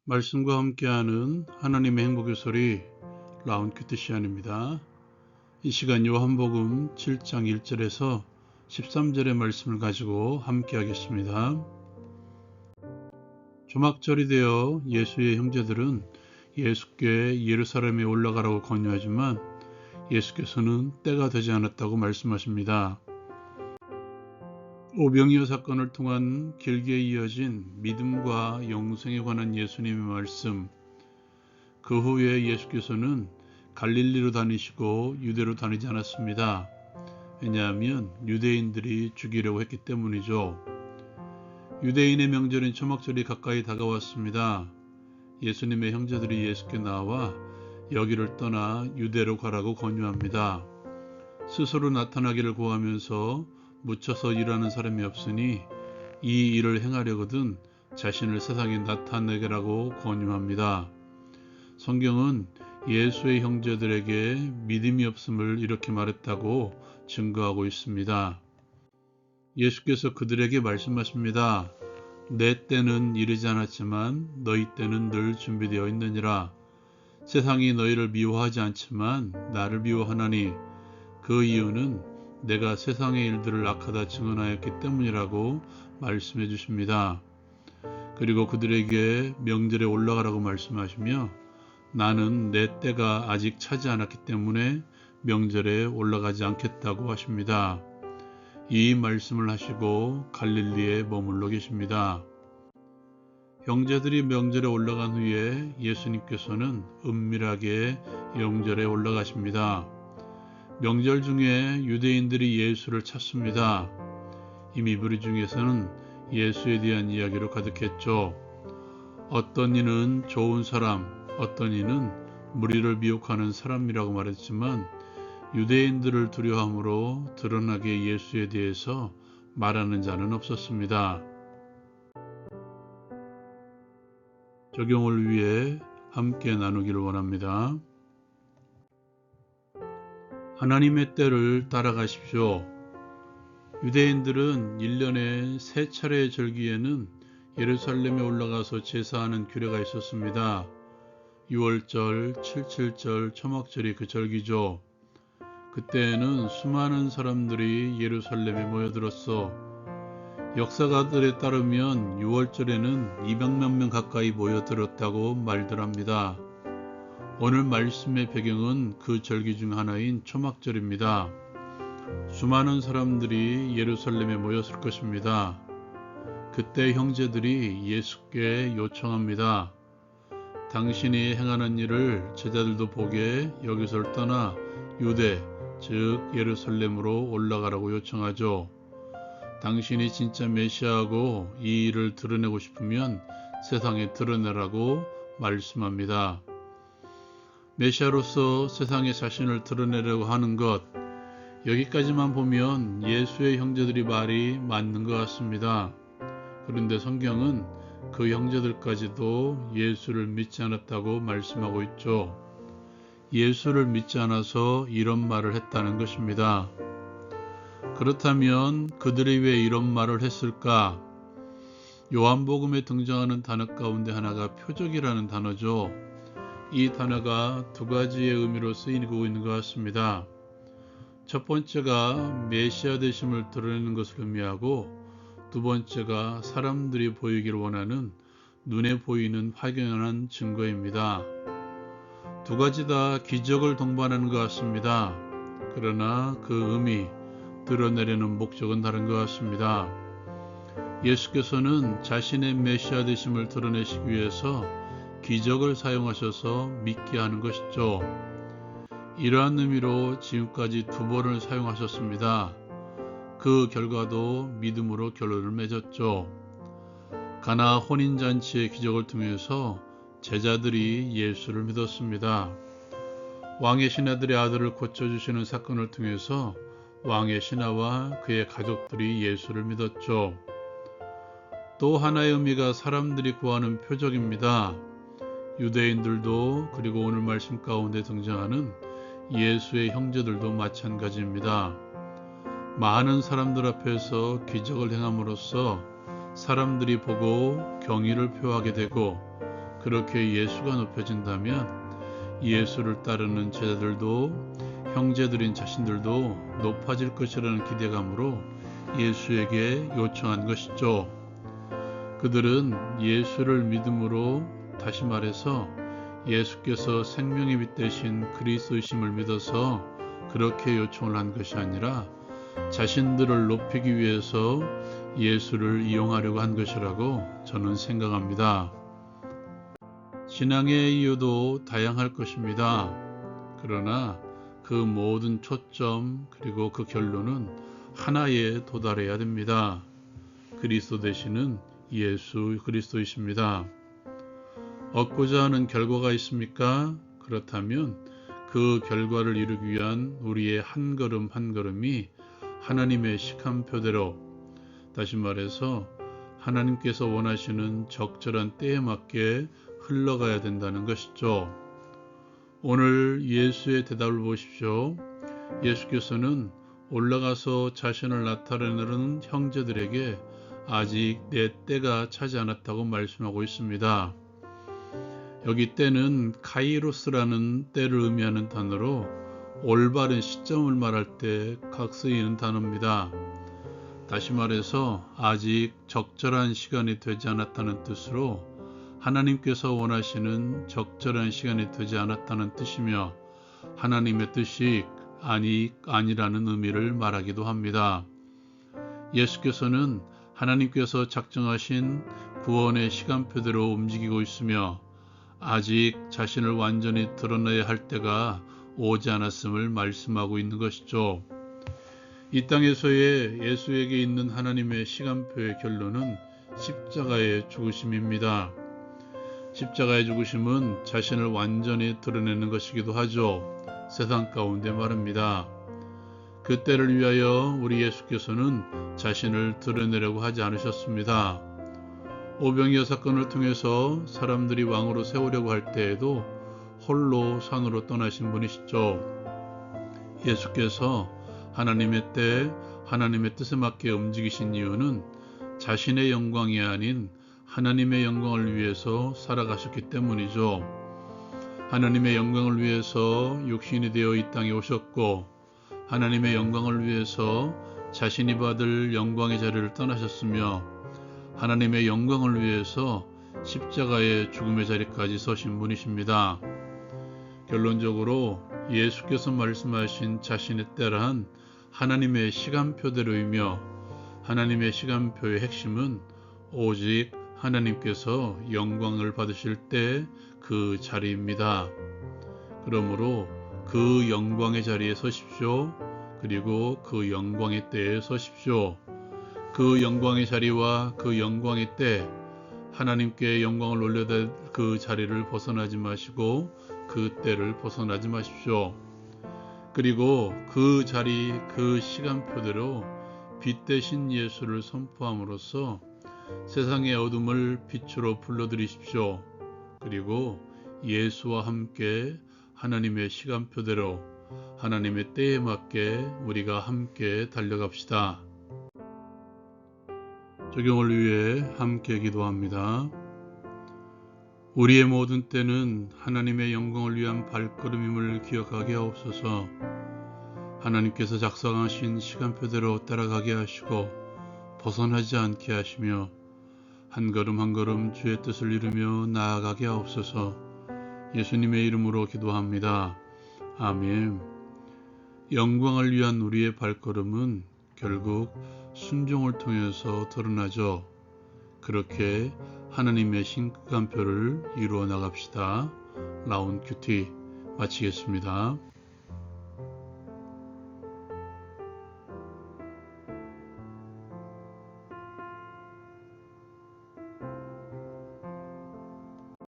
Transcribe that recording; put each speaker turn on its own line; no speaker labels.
말씀과 함께하는 하나님의 행복의 소리 라운큐트시안입니다. 이 시간 요한복음 7장 1절에서 13절의 말씀을 가지고 함께하겠습니다. 초막절이 되어 예수의 형제들은 예수께 예루살렘에 올라가라고 권유하지만 예수께서는 때가 되지 않았다고 말씀하십니다. 오병이어 사건을 통한 길게 이어진 믿음과 영생에 관한 예수님의 말씀, 그 후에 예수께서는 갈릴리로 다니시고 유대로 다니지 않았습니다. 왜냐하면 유대인들이 죽이려고 했기 때문이죠. 유대인의 명절인 초막절이 가까이 다가왔습니다. 예수님의 형제들이 예수께 나와 여기를 떠나 유대로 가라고 권유합니다. 스스로 나타나기를 구하면서 묻혀서 일하는 사람이 없으니 이 일을 행하려거든 자신을 세상에 나타내게라고 권유합니다. 성경은 예수의 형제들에게 믿음이 없음을 이렇게 말했다고 증거하고 있습니다. 예수께서 그들에게 말씀하십니다. 내 때는 이르지 않았지만 너희 때는 늘 준비되어 있느니라. 세상이 너희를 미워하지 않지만 나를 미워하나니 그 이유는 내가 세상의 일들을 악하다 증언하였기 때문이라고 말씀해 주십니다. 그리고 그들에게 명절에 올라가라고 말씀하시며 나는 내 때가 아직 차지 않았기 때문에 명절에 올라가지 않겠다고 하십니다. 이 말씀을 하시고 갈릴리에 머물러 계십니다. 형제들이 명절에 올라간 후에 예수님께서는 은밀하게 영절에 올라가십니다. 명절 중에 유대인들이 예수를 찾습니다. 이미 무리 중에서는 예수에 대한 이야기로 가득했죠. 어떤 이는 좋은 사람, 어떤 이는 무리를 미혹하는 사람이라고 말했지만 유대인들을 두려워함으로 드러나게 예수에 대해서 말하는 자는 없었습니다. 적용을 위해 함께 나누기를 원합니다. 하나님의 때를 따라가십시오. 유대인들은 1년에 3차례의 절기에는 예루살렘에 올라가서 제사하는 규례가 있었습니다. 6월절, 77절, 초막절이 그 절기죠. 그때에는 수많은 사람들이 예루살렘에 모여들었어. 역사가들에 따르면 6월절에는 200만 명 가까이 모여들었다고 말들 합니다. 오늘 말씀의 배경은 그 절기 중 하나인 초막절입니다. 수많은 사람들이 예루살렘에 모였을 것입니다. 그때 형제들이 예수께 요청합니다. 당신이 행하는 일을 제자들도 보게 여기서 떠나 유대, 즉 예루살렘으로 올라가라고 요청하죠. 당신이 진짜 메시아고 이 일을 드러내고 싶으면 세상에 드러내라고 말씀합니다. 메시아로서 세상에 자신을 드러내려고 하는 것, 여기까지만 보면 예수의 형제들이 말이 맞는 것 같습니다. 그런데 성경은 그 형제들까지도 예수를 믿지 않았다고 말씀하고 있죠. 예수를 믿지 않아서 이런 말을 했다는 것입니다. 그렇다면 그들이 왜 이런 말을 했을까? 요한복음에 등장하는 단어 가운데 하나가 표적이라는 단어죠. 이 단어가 두 가지의 의미로 쓰이고 있는 것 같습니다. 첫 번째가 메시아 되심을 드러내는 것을 의미하고 두 번째가 사람들이 보이기를 원하는 눈에 보이는 확연한 증거입니다. 두 가지 다 기적을 동반하는 것 같습니다. 그러나 그 의미, 드러내려는 목적은 다른 것 같습니다. 예수께서는 자신의 메시아 되심을 드러내시기 위해서 기적을 사용하셔서 믿게 하는 것이죠. 이러한 의미로 지금까지 2번을 사용하셨습니다. 그 결과도 믿음으로 결론을 맺었죠. 가나 혼인잔치의 기적을 통해서 제자들이 예수를 믿었습니다. 왕의 신하들의 아들을 고쳐주시는 사건을 통해서 왕의 신하와 그의 가족들이 예수를 믿었죠. 또 하나의 의미가 사람들이 구하는 표적입니다. 유대인들도 그리고 오늘 말씀 가운데 등장하는 예수의 형제들도 마찬가지입니다. 많은 사람들 앞에서 기적을 행함으로써 사람들이 보고 경의를 표하게 되고 그렇게 예수가 높여진다면 예수를 따르는 제자들도 형제들인 자신들도 높아질 것이라는 기대감으로 예수에게 요청한 것이죠. 그들은 예수를 믿음으로, 다시 말해서 예수께서 생명의 빛 되신 그리스도이심을 믿어서 그렇게 요청을 한 것이 아니라 자신들을 높이기 위해서 예수를 이용하려고 한 것이라고 저는 생각합니다. 신앙의 이유도 다양할 것입니다. 그러나 그 모든 초점 그리고 그 결론은 하나에 도달해야 됩니다. 그리스도 되시는 예수 그리스도이십니다. 얻고자 하는 결과가 있습니까? 그렇다면 그 결과를 이루기 위한 우리의 한 걸음 한 걸음이 하나님의 시간표대로, 다시 말해서 하나님께서 원하시는 적절한 때에 맞게 흘러가야 된다는 것이죠. 오늘 예수의 대답을 보십시오. 예수께서는 올라가서 자신을 나타내는 형제들에게 아직 내 때가 차지 않았다고 말씀하고 있습니다. 여기 때는 카이로스라는 때를 의미하는 단어로 올바른 시점을 말할 때 각 쓰이는 단어입니다. 다시 말해서 아직 적절한 시간이 되지 않았다는 뜻으로 하나님께서 원하시는 적절한 시간이 되지 않았다는 뜻이며 하나님의 뜻이 아니라는 의미를 말하기도 합니다. 예수께서는 하나님께서 작정하신 구원의 시간표대로 움직이고 있으며 아직 자신을 완전히 드러내야 할 때가 오지 않았음을 말씀하고 있는 것이죠. 이 땅에서의 예수에게 있는 하나님의 시간표의 결론은 십자가의 죽으심입니다. 십자가의 죽으심은 자신을 완전히 드러내는 것이기도 하죠. 세상 가운데 말입니다. 그 때를 위하여 우리 예수께서는 자신을 드러내려고 하지 않으셨습니다. 오병이어 사건을 통해서 사람들이 왕으로 세우려고 할 때에도 홀로 산으로 떠나신 분이시죠. 예수께서 하나님의 때, 하나님의 뜻에 맞게 움직이신 이유는 자신의 영광이 아닌 하나님의 영광을 위해서 살아가셨기 때문이죠. 하나님의 영광을 위해서 육신이 되어 이 땅에 오셨고 하나님의 영광을 위해서 자신이 받을 영광의 자리를 떠나셨으며 하나님의 영광을 위해서 십자가의 죽음의 자리까지 서신 분이십니다. 결론적으로 예수께서 말씀하신 자신의 때란 하나님의 시간표대로이며 하나님의 시간표의 핵심은 오직 하나님께서 영광을 받으실 때 그 자리입니다. 그러므로 그 영광의 자리에 서십시오. 그리고 그 영광의 때에 서십시오. 그 영광의 자리와 그 영광의 때, 하나님께 영광을 올려야 그 자리를 벗어나지 마시고 그 때를 벗어나지 마십시오. 그리고 그 자리, 그 시간표대로 빛 대신 예수를 선포함으로써 세상의 어둠을 빛으로 불러들이십시오. 그리고 예수와 함께 하나님의 시간표대로 하나님의 때에 맞게 우리가 함께 달려갑시다. 적용을 위해 함께 기도합니다. 우리의 모든 때는 하나님의 영광을 위한 발걸음임을 기억하게 하옵소서. 하나님께서 작성하신 시간표대로 따라가게 하시고 벗어나지 않게 하시며 한 걸음 한 걸음 주의 뜻을 이루며 나아가게 하옵소서. 예수님의 이름으로 기도합니다. 아멘. 영광을 위한 우리의 발걸음은 결국 순종을 통해서 드러나죠. 그렇게 하나님의 시간표를 이루어 나갑시다. 라운 큐티 마치겠습니다.